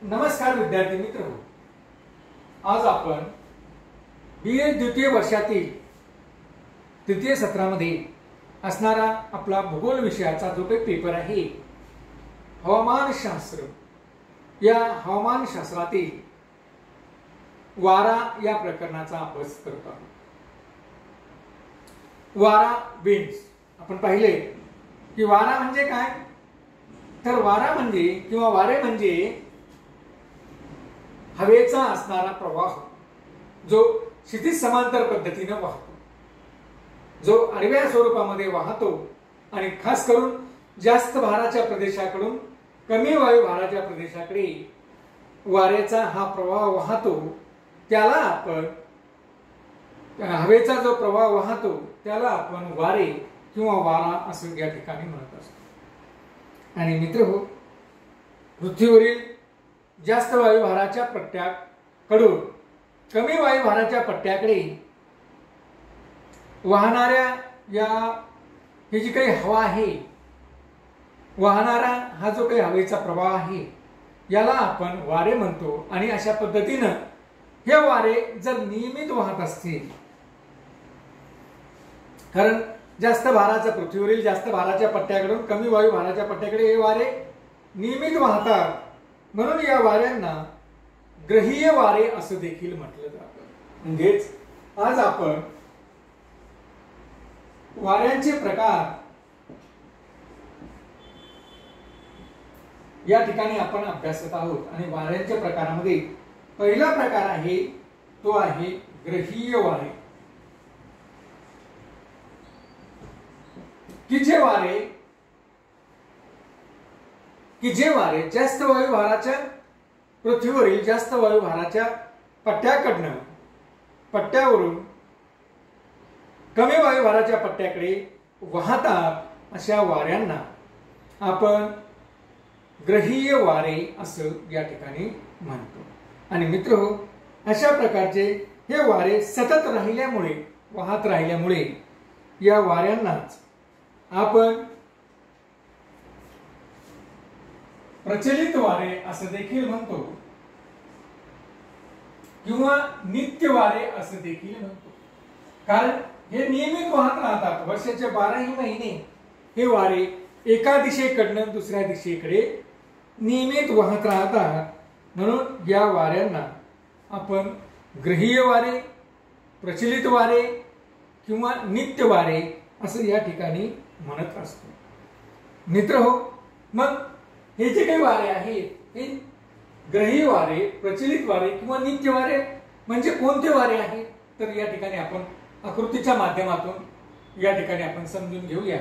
नमस्कार विद्यार्थी मित्र, आज आपण BA द्वितीय वर्षातील तृतीय सत्रामध्ये असणारा आपला भूगोल विषयाचा जो काही पेपर आहे हवामानशास्त्र, या हवामानशास्त्रातील वारा या प्रकरणाचा अभ्यास करत आहोत. वारा विंड्स आपण पाहिले की वारा म्हणजे काय, तर वारा म्हणजे किंवा वारे म्हणजे हवेचा असणारा प्रवाह जो क्षितिज समांतर पद्धतीने वाहतो, जो आडव्या स्वरूपामध्ये वाहतो आणि खास करून जास्त भाराच्या प्रदेशाकडून कमी वायू भाराच्या प्रदेशाकडे वाऱ्याचा हा प्रवाह वाहतो. त्याला आपण हवेचा जो प्रवाह वाहतो त्याला आपण वारे किंवा वारा असं या ठिकाणी म्हणत असतो. आणि मित्रहो, पृथ्वीवरील जास्त वायुभाराच्या पट्ट्याकडून कमी वायुभाराच्या पट्ट्याकडे वाहणाऱ्या ही जी काही हवा आहे, वाहणारा हा जो काही हवेचा प्रवाह आहे याला आपण वारे म्हणतो. आणि अशा पद्धतीनं हे वारे जर नियमित वाहत असतील, कारण जास्त भाराच्या पृथ्वीवरील जास्त भाराच्या पट्ट्याकडून कमी वायुभाराच्या पट्ट्याकडे हे वारे नियमित वाहतात, म्हणून या वाऱ्यांना ग्रहीय वारे असं देखील म्हटलं जातं. म्हणजेच आज आपण वाऱ्यांचे प्रकार या ठिकाणी आपण अभ्यासत आहोत. आणि वाऱ्यांच्या प्रकारामध्ये पहिला प्रकार आहे तो आहे ग्रहीय वारे, की जे वारे जास्त वायुभाराच्या पृथ्वीवरील जास्त वायुभाराच्या पट्ट्यावरून कमी वायुभाराच्या पट्ट्याकडे वाहतात, अशा वाऱ्यांना आपण ग्रहीय वारे असं या ठिकाणी म्हणतो. आणि मित्रहो, अशा प्रकारचे हे वारे सतत वाहत राहिल्यामुळे या वाऱ्यांनाच आपण प्रचलित वारे असं देखील म्हणतो किंवा नित्य वारे असं देखील म्हणतो. कारण हे नियमित वाहत राहतात. वर्षाचे 12ही महिने हे वारे एका दिशेकडनं दुसऱ्या दिशेकडे नियमित वाहत राहतात, म्हणून या वाऱ्यांना आपण ग्रहीय वारे, प्रचलित वारे किंवा नित्य वारे असं या ठिकाणी म्हणत असतो. मित्रहो, मग हे जे काही वारे आहेत हे ग्रहीय वारे, प्रचलित वारे किंवा नित्य वारे म्हणजे कोणते वारे आहेत, तर या ठिकाणी आपण आकृतीच्या माध्यमातून या ठिकाणी आपण समजून घेऊया.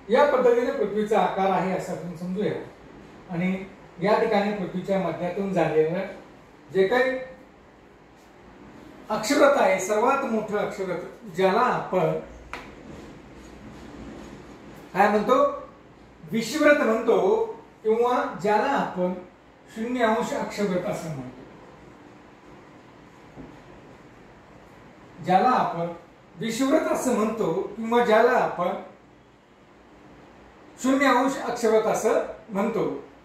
या पद्धतीने पृथ्वीचा आकार आहे असं आपण समजूया. आणि या ठिकाणी पृथ्वीच्या मध्यातून झालेलं जे काही अक्षव्रत आहे, सर्वात मोठं अक्षव्रत, ज्याला आपण काय म्हणतो, विषुववृत्त म्हणतो, किंवा ज्याला आपण 0° अक्षव्रत असं म्हणतो. ज्याला आपण विषुववृत्त असं म्हणतो किंवा ज्याला आपण 0° अक्षव्रत असं म्हणतो.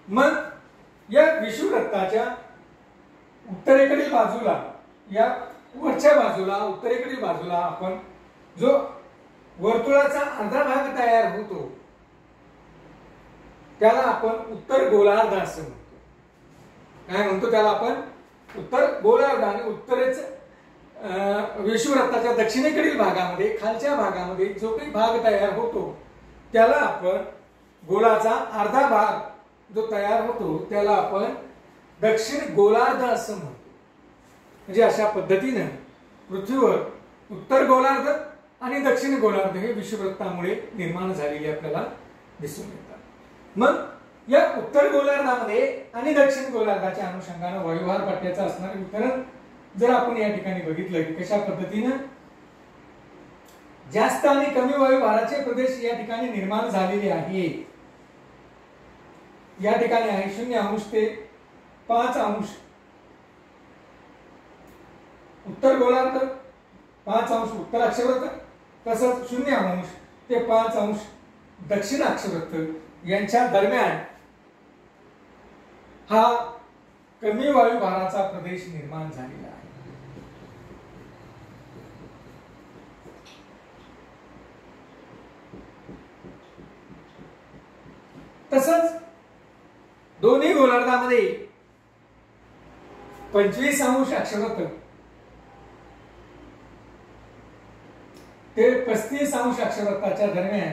मग या विषुववृत्ताच्या उत्तरेकडील बाजूला, या वरच्या बाजूला, उत्तरेकडील बाजूला आपण जो वर्तुळाचा अर्धा भाग तयार होतो त्याला आपण उत्तर गोलार्ध असं म्हणतो. काय म्हणतो त्याला आपण? उत्तर गोलार्ध. आणि उत्तरेच विषुववृत्ताच्या दक्षिणेकडील भागामध्ये, खालच्या भागामध्ये जो काही भाग तयार होतो त्याला आपण गोलाचा अर्धा भाग जो तयार होतो त्याला आपण दक्षिण गोलार्ध असं म्हणतो. म्हणजे अशा पद्धतीने पृथ्वीवर उत्तर गोलार्ध आणि दक्षिण गोलार्ध हे विषुववृत्तामुळे निर्माण झालेले आपल्याला दिसून येतात। मग या उत्तर गोलार्धामध्ये आणि दक्षिण गोलार्धाच्या अनुषंगाने वायुभार पट्ट्याचं असणारे वितरण जर आपण या ठिकाणी बघितलं की कशा पद्धतीनं जास्त आणि कमी वायुभाराचे प्रदेश या ठिकाणी निर्माण झालेले आहे। या ठिकाणी आहे 0° ते 5° उत्तर गोलार्ध, 5° उत्तर अक्षवृत्त, तसंच 0° ते 5° दक्षिण अक्षवृत्त यांच्या दरम्यान हा कमी वायुभाराचा प्रदेश निर्माण झालेला आहे। तसंच दोन्ही गोलार्धामध्ये 25° अक्षवृत्त ते 35° अक्षवृत्ताच्या दरम्यान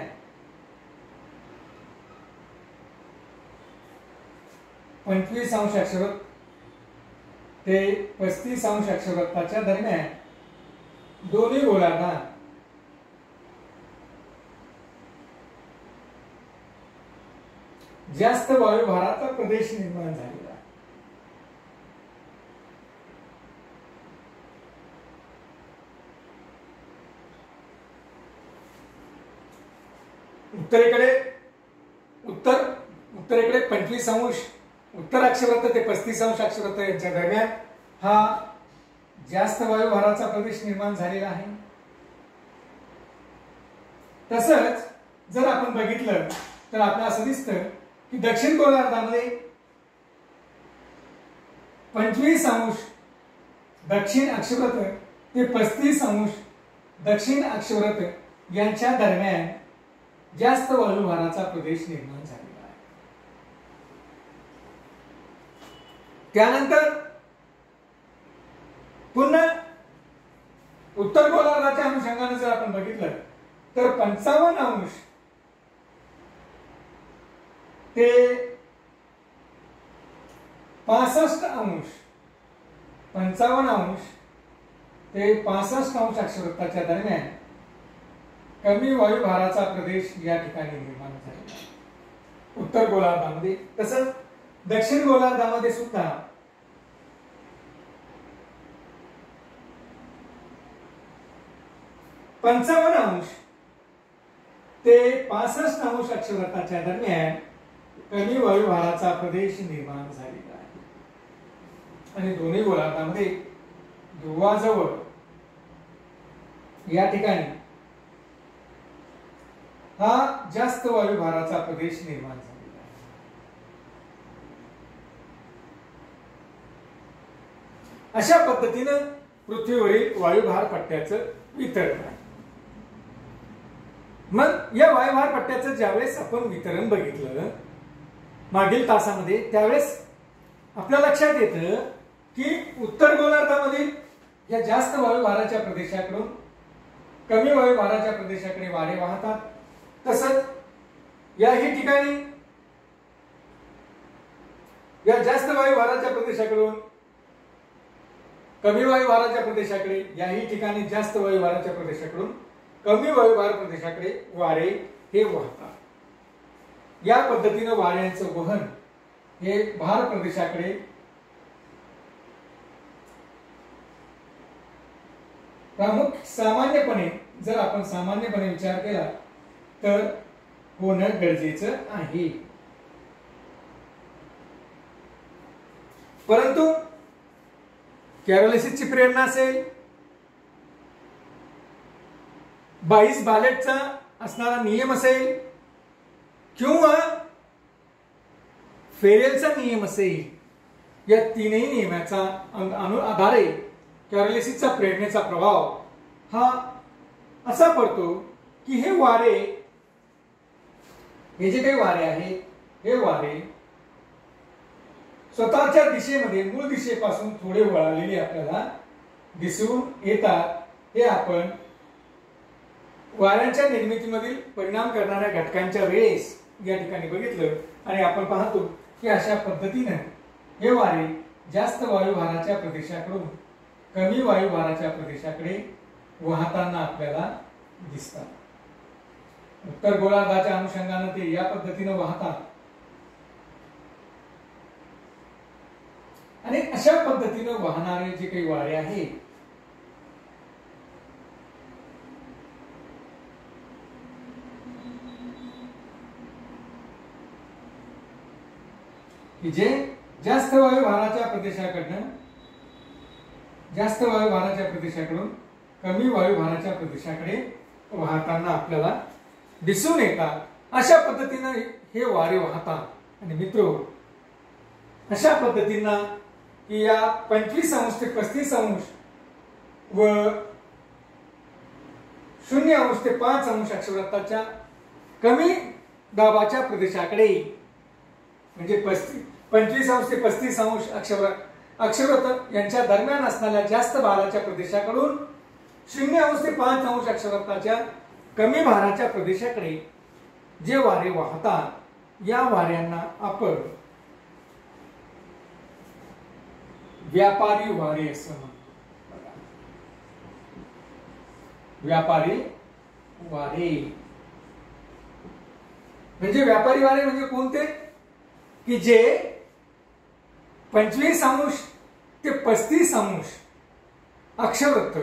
अक्षवृत्त ते 35° अक्षवृत्ताच्या दरम्यान दोन्ही गोलार्धात जास्त वायुभाराचा प्रदेश निर्माण झालेला आहे। उत्तरेकडे 25° उत्तर अक्षवृत्त ते 35° अक्षवृत्त यांच्या दरम्यान हा जास्त वायुभाराचा प्रदेश निर्माण झालेला आहे। तसंच जर आपण बघितलं तर आपल्याला असं दिसतं की दक्षिण गोलार्धामध्ये 25° दक्षिण अक्षवृत्त ते 35° दक्षिण अक्षवृत्त यांच्या दरम्यान जास्त वायुभाराचा प्रदेश निर्माण झालेला आहे। त्यानंतर पुन्हा उत्तर गोलार्धाच्या अनुषंगाने जर आपण बघितलं तर 55° ते 65° 55° ते 65° अक्षवृत्ताच्या दरम्यान कमी वायुभाराचा प्रदेश या ठिकाणी निर्माण झालेला आहे उत्तर गोलार्धामध्ये। तसंच दक्षिण गोलार्धामध्ये सुद्धा 55° ते 65° अक्षवृत्ताच्या दरम्यान कमी वायुभाराचा प्रदेश निर्माण झालेला आहे आणि दोन्ही गोलार्धामध्ये ध्रुवाजवळ या ठिकाणी हा जास्त वायुभाराचा प्रदेश निर्माण झालेला आहे। अशा पद्धतीनं पृथ्वीवरील वायुभार पट्ट्याचं वितरण आहे। मग या वायुभार पट्ट्याचं ज्यावेळेस आपण वितरण बघितलं मागील तासामध्ये, त्यावेळेस आपल्या लक्षात येतं की उत्तर गोलार्धामधील या जास्त वायुभाराच्या प्रदेशाकडून कमी वायुभाराच्या प्रदेशाकडे वारे वाहतात। तसंच याही ठिकाणी या जास्त वायुभाराच्या प्रदेशाकडून कमी वायुभाराच्या प्रदेशाकडे, याही ठिकाणी जास्त वायुभाराच्या प्रदेशाकडून कमी वायुभार प्रदेशाकडे वारे हे वाहतात। या पद्धतीने वाऱ्यांचं वहन हे भार प्रदेशाकडे सामान्यपणे जर आपण सामान्यपणे विचार केला तर होणं गरजेचं आहे। परंतु कॅरोलिसिसची प्रेरणा असेल, बाईस बालेटचा असणारा नियम असेल किंवा फेरेलचा नियम असेल, या तीनही नियमाचा आधारे कॅरोलिसिसचा प्रेरणेचा प्रभाव हा असा पडतो की हे वारे, हे जे काही वारे आहेत, हे वारे स्वतःच्या दिशेमध्ये मूळ दिशेपासून थोडे वळालेले आपल्याला दिसून येतात। हे आपण वाऱ्यांच्या निर्मितीमधील परिणाम करणाऱ्या घटकांच्या वेळेस या ठिकाणी बघितलं आणि आपण पाहतो की अशा पद्धतीने हे वारे जास्त वायुभाराच्या प्रदेशाकडून कमी वायुभाराच्या प्रदेशाकडे वाहताना आपल्याला दिसतात। उत्तर गोलार्धाच्या अनुषंगाने ते या पद्धतीने वाहतात आणि अशा पद्धतीने वाहणारे जे काही वारे आहेत की जे जास्त वायुभाराच्या प्रदेशाकडून कमी वायुभाराच्या प्रदेशाकडे वाहताना आपल्याला दिसून येतात. अशा पद्धतीने हे वारे वाहतात. आणि मित्रो, अशा पद्धतीनं की या 25 अंश ते 35 अंश व 0 अंश ते 5 अंश अक्षवृत्ताच्या कमी दाबाच्या प्रदेशाकडे, म्हणजे 25 अंश ते 35 अंश अक्षवृत्त यांच्या दरम्यान असणाऱ्या जास्त भाराच्या प्रदेशाकडून 0 अंश ते 5 अंश अक्षवृत्ताच्या कमी भाराच्या प्रदेशाकडे जे वारे वाहतात, या वाऱ्यांना आपण व्यापारी वारे असं म्हणतो. व्यापारी वारे म्हणजे व्यापारी वारे म्हणजे कोणते? की जे 25 अंश ते 35 अंश अक्षवृत्त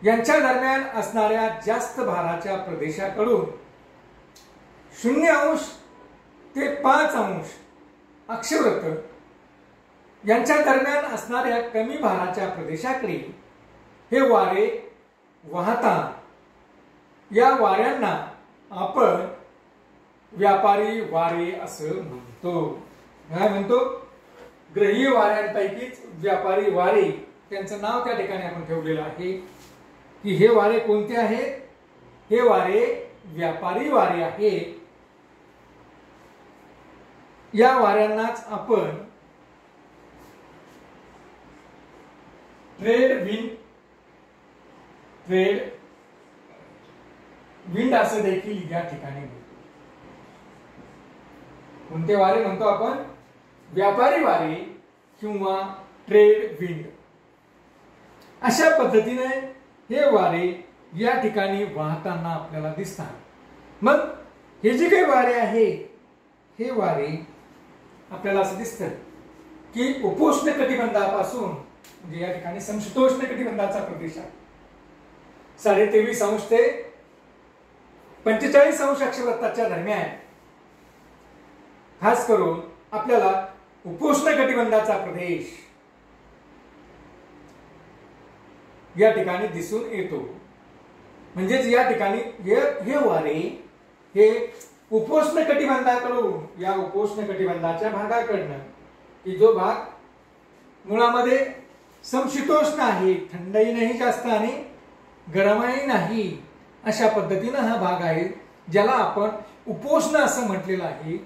यांच्या दरम्यान असणाऱ्या जास्त भाराच्या प्रदेशाकडून 0 अंश ते 5 अंश अक्षवृत्त यांच्या दरम्यान असणाऱ्या कमी भाराच्या प्रदेशाकडे हे वारे वाहतात. या वाऱ्यांना आपण व्यापारी वारे असं म्हणतो. काय म्हणतो? ग्रहीय वाऱ्यांपैकीच व्यापारी वारे, त्यांचं नाव त्या ठिकाणी आपण ठेवलेलं आहे. की हे वारे कोणते आहेत? हे वारे व्यापारी वारे आहेत. या वाऱ्यांनाच आपण ट्रेड विंड असं देखील या ठिकाणी म्हणतो. कोणते वारे म्हणतो आपण? व्यापारी वारे किंवा ट्रेड विंड. अशा पद्धतीने हे वारे या ठिकाणी वाहताना आपल्याला दिसतात. मग हे जे काही वारे आहे, हे वारे आपल्याला असं दिसतं की उपोष्ण कटिबंधापासून, म्हणजे या ठिकाणी समशीतोष्ण कटिबंधाचा प्रदेश आहे, 23.5 अंश ते 45 अंश अक्षवृत्ताच्या दरम्यान खास करून आपल्याला उपोष्ण कटिबंधाचा प्रदेश या ठिकाणी दिसून येतो. म्हणजेच या ठिकाणी हे वारे हे उपोष्ण कटिबंधाकडून, या उपोष्ण कटिबंधाच्या भागाकडनं, की जो भाग मुळामध्ये समशीतोष्ण आहे, थंडही नाही जास्त आणि गरमही नाही, अशा पद्धतीनं हा भाग आहे, ज्याला आपण उपोष्ण असं म्हटलेलं आहे,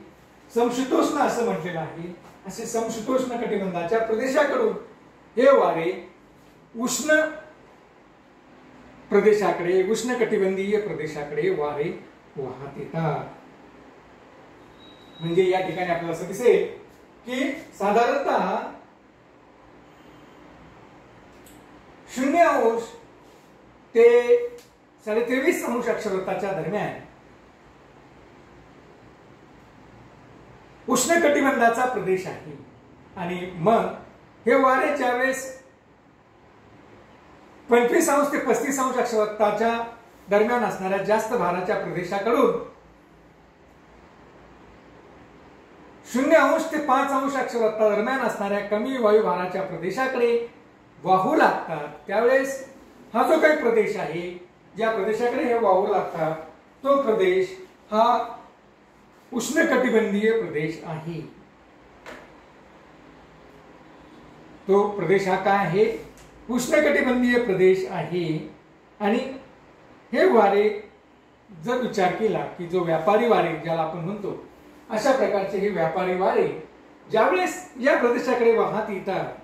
समशीतोष्ण असं म्हटलेलं आहे. असे समशीतोष्ण कटिबंधाच्या प्रदेशाकडून हे वारे उष्ण प्रदेशाकडे, उष्ण कटिबंधीय प्रदेशाकडे वारे वाहत येतात. म्हणजे या ठिकाणी आपल्याला असं दिसेल की साधारणतः 0 अंश ते 23.5 अंश अक्षवृत्ताच्या दरम्यान उष्ण कटिबंधाचा प्रदेश आहे. आणि मग हे वारे ज्यावेळेस 25 अंश ते 35 अंश अक्षवृत्ताच्या दरम्यान असणाऱ्या जास्त भाराच्या प्रदेशाकडून 0 अंश ते 5 अंश अक्षवृत्ता दरम्यान असणाऱ्या कमी वायुभाराच्या प्रदेशाकडे वाहू लागतात, त्यावेळेस हा जो काही प्रदेश आहे, ज्या प्रदेशाकडे हे वाहू लागतात, तो प्रदेश हा उष्ण कटिबंधीय प्रदेश आहे. तो प्रदेश हा काय आहे? उष्णकटिबंधीय प्रदेश आहे. आणि हे वारे जर विचार केला की जो व्यापारी वारे ज्याला आपण म्हणतो, अशा प्रकारचे हे व्यापारी वारे ज्यावेळेस या प्रदेशाकडे वाहत येतात,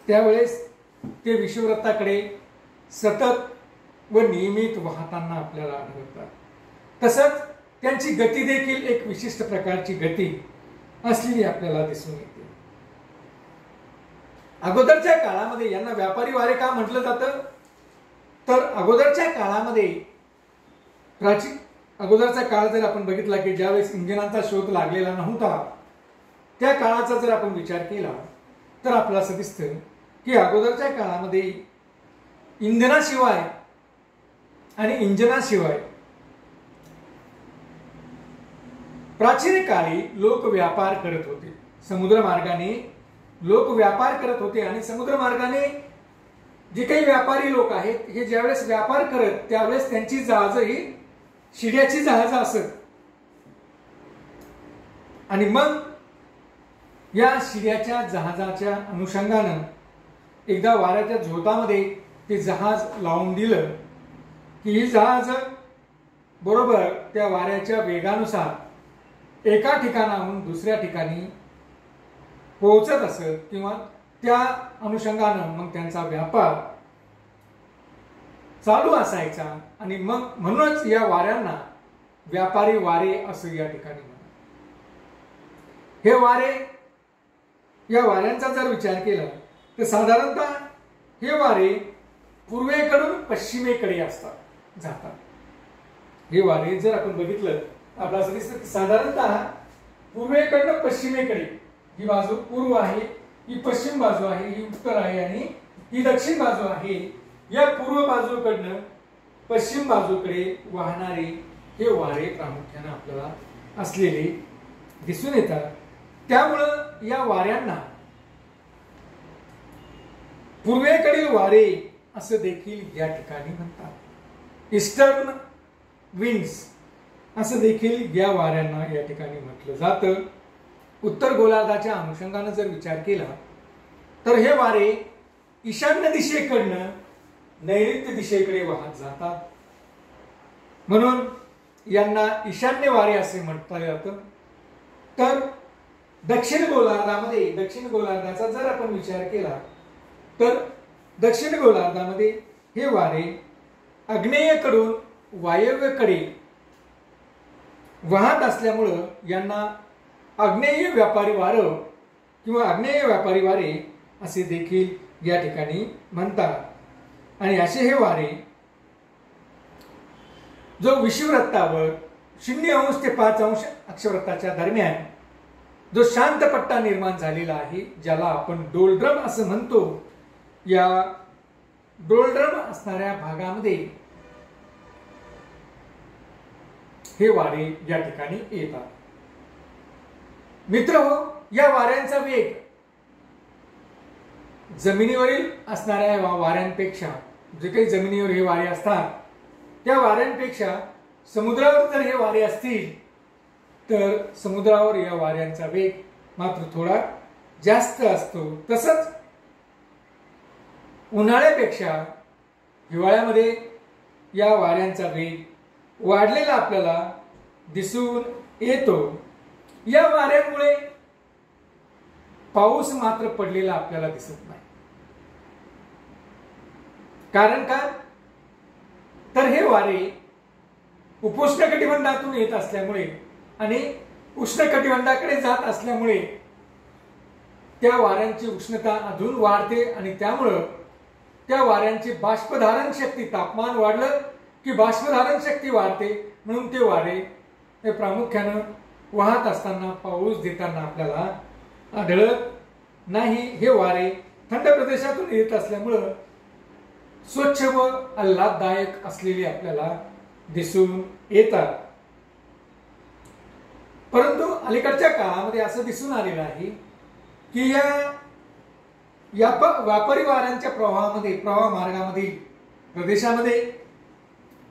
त्यावेळेस ते विषुववृत्ताकडे सतत व नियमित वाहताना आपल्याला आढळतात. तसंच त्यांची गती देखील एक विशिष्ट प्रकारची गती असलेली आपल्याला दिसून येते. अगोदरच्या काळामध्ये यांना व्यापारी वारे का म्हटलं जातं? तर अगोदरच्या काळामध्ये प्राचीन अगोदरचा काळ जर आपण बघितला की ज्यावेळेस इंजिनांचा शोध लागलेला नव्हता, त्या काळाचा जर आपण विचार केला तर आपल्याला असं दिसतं की अगोदरच्या काळामध्ये इंधनाशिवाय आणि इंजिनाशिवाय प्राचीन काळी लोक व्यापार करत होते, समुद्र मार्गाने लोक व्यापार करत होते. आणि समुद्र मार्गाने जे काही व्यापारी लोक आहेत हे ज्यावेळेस व्यापार करत त्यावेळेस त्यांची जहाजं ही शिड्याची जहाजं असत. आणि मग या शिड्याच्या जहाजाच्या अनुषंगानं एकदा वाऱ्याच्या झोतामध्ये ते जहाज लावून दिलं की ही जहाज बरोबर त्या वाऱ्याच्या वेगानुसार एका ठिकाणाहून दुसऱ्या ठिकाणी पोहोचत असत किंवा त्या अनुषंगानं मग त्यांचा व्यापार चालू असायचा. आणि मग म्हणूनच या वाऱ्यांना व्यापारी वारे असं या ठिकाणी म्हणतात. हे वारे, या वाऱ्यांचा जर विचार केला तर साधारणतः हे वारे पूर्वेकडून पश्चिमेकडे असतात जातात. हे वारे जर आपण बघितलं आपल्याला असं दिसतं की साधारणतः पूर्वेकडनं पश्चिमेकडे, ही बाजू पूर्व आहे, ही पश्चिम बाजू आहे, ही उत्तर आहे आणि ही दक्षिण बाजू आहे. या पूर्व बाजूकडनं पश्चिम बाजूकडे वाहणारे हे वारे प्रामुख्याने आपल्याला असलेले दिसून येतात. त्यामुळं या वाऱ्यांना पूर्वेकडील वारे असं देखील या ठिकाणी म्हणतात. ईस्टर्न विंड्स असं देखील या वाऱ्यांना या ठिकाणी म्हटलं जातं. उत्तर गोलार्धाच्या अनुषंगाने जर विचार केला तर हे वारे ईशान्य दिशेकडनं नैऋत्य दिशेकडे वाहत जातात, म्हणून यांना ईशान्य वारे असे म्हटलं जातं. तर दक्षिण गोलार्धाचा जर आपण विचार केला तर दक्षिण गोलार्धामध्ये हे वारे आग्नेयेकडून वायव्येकडे वाहत असल्यामुळं यांना आग्नेय व्यापारी वारं किंवा आग्नेय व्यापारी वारे असे देखील या ठिकाणी म्हणतात. आणि असे हे वारे जो विषुववृत्तावर 0° ते 5° अक्षवृत्ताच्या दरम्यान जो शांत पट्टा निर्माण झालेला आहे, ज्याला आपण डोलड्रम असं म्हणतो, या डोलड्रम असणाऱ्या भागामध्ये हे वारे या ठिकाणी येतात. मित्रहो, या वाऱ्यांचा वेग जमिनीवरील असणाऱ्या वाऱ्यांपेक्षा, जे काही जमिनीवर हे वारे असतात त्या वाऱ्यांपेक्षा समुद्रावर जर हे वारे असतील तर समुद्रावर या वाऱ्यांचा वेग मात्र थोडा जास्त असतो. तसंच उन्हाळ्यापेक्षा हिवाळ्यामध्ये या वाऱ्यांचा वेग वाढलेला आपल्याला दिसून येतो. या वाऱ्यांमुळे पाऊस मात्र पडलेला आपल्याला दिसत नाही. कारण का? तर हे वारे उपोष्ण कटिबंधातून येत असल्यामुळे आणि उष्ण कटिबंधाकडे जात असल्यामुळे त्या वाऱ्यांची उष्णता अजून वाढते आणि त्यामुळं त्या वाऱ्यांची बाष्पधारण शक्ती, तापमान वाढलं की बाष्पधारण शक्ती वाढते, म्हणून ते वारे हे प्रामुख्यानं वाहत असताना पाऊस देताना आपल्याला आढळत नाही. हे वारे थंड प्रदेशातून येत असल्यामुळं स्वच्छ व आल्हाददायक असलेले आपल्याला दिसून येतात. परंतु अलीकडच्या काळामध्ये असं दिसून आलेलं आहे की या व्यापारी वाऱ्यांच्या प्रवाहामध्ये, प्रवाह मार्गामधील प्रदेशामध्ये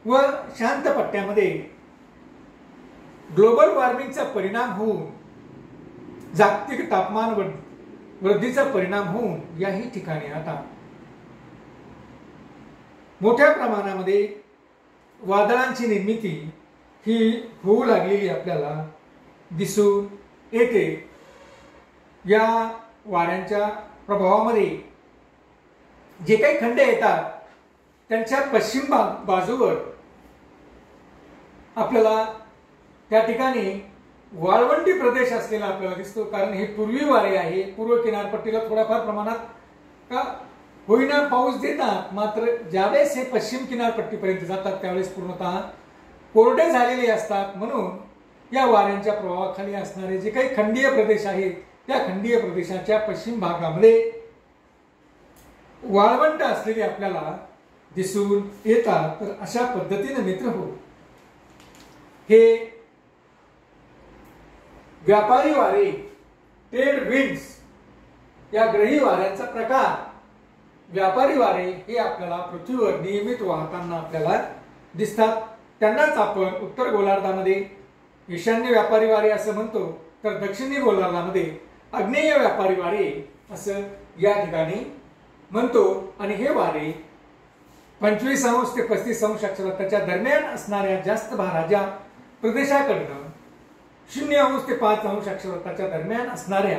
व शांत पट्ट्यामध्ये ग्लोबल वॉर्मिंगचा परिणाम होऊन, जागतिक तापमान वृद्धीचा परिणाम होऊन याही ठिकाणी आता मोठ्या प्रमाणामध्ये वादळांची निर्मिती ही होऊ लागलेली आपल्याला दिसून येते. या वाऱ्यांच्या प्रभावामध्ये जे काही खंड येतात त्यांच्या पश्चिम बाजूवर आपल्याला त्या ठिकाणी वाळवंटी प्रदेश असलेला आपल्याला दिसतो. कारण हे पूर्वी वारे आहे. पूर्व किनारपट्टीला थोड्याफार प्रमाणात का होईना पाऊस देतात, मात्र ज्यावेळेस हे पश्चिम किनारपट्टीपर्यंत जातात त्यावेळेस पूर्णतः कोरडे झालेले असतात, म्हणून या वाऱ्यांच्या प्रभावाखाली असणारे जे काही खंडीय प्रदेश आहेत त्या खंडीय प्रदेशाच्या पश्चिम भागामध्ये वाळवंट असलेली आपल्याला दिसून येतात। तर अशा पद्धतीने मित्र हो, हे व्यापारी वारे ट्रेड विंड्स या ग्रही वाऱ्यांचा प्रकार। व्यापारी वारे हे आपल्याला पृथ्वीवर नियमित वाहताना आपल्याला दिसतात। त्यांनाच आपण उत्तर गोलार्धामध्ये ईशान्य व्यापारी वारे असं म्हणतो, तर दक्षिणी गोलार्धामध्ये आग्नेय व्यापारी वारे असं या ठिकाणी म्हणतो। आणि हे वारे 25 अंश ते 35 अंश अक्षांशाच्या दरम्यान असणाऱ्या जास्त भाराच्या प्रदेशाकडनं 0 अंश ते 5 अंश अक्षांशाच्या दरम्यान असणाऱ्या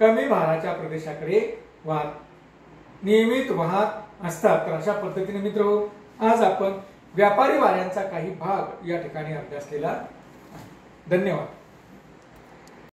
कमी भाराच्या प्रदेशाकडे नियमित वाहत असतात। तर अशा पद्धतीने मित्र आज आपण व्यापारी वाऱ्यांचा काही भाग या ठिकाणी अभ्यासलेला आहे। धन्यवाद।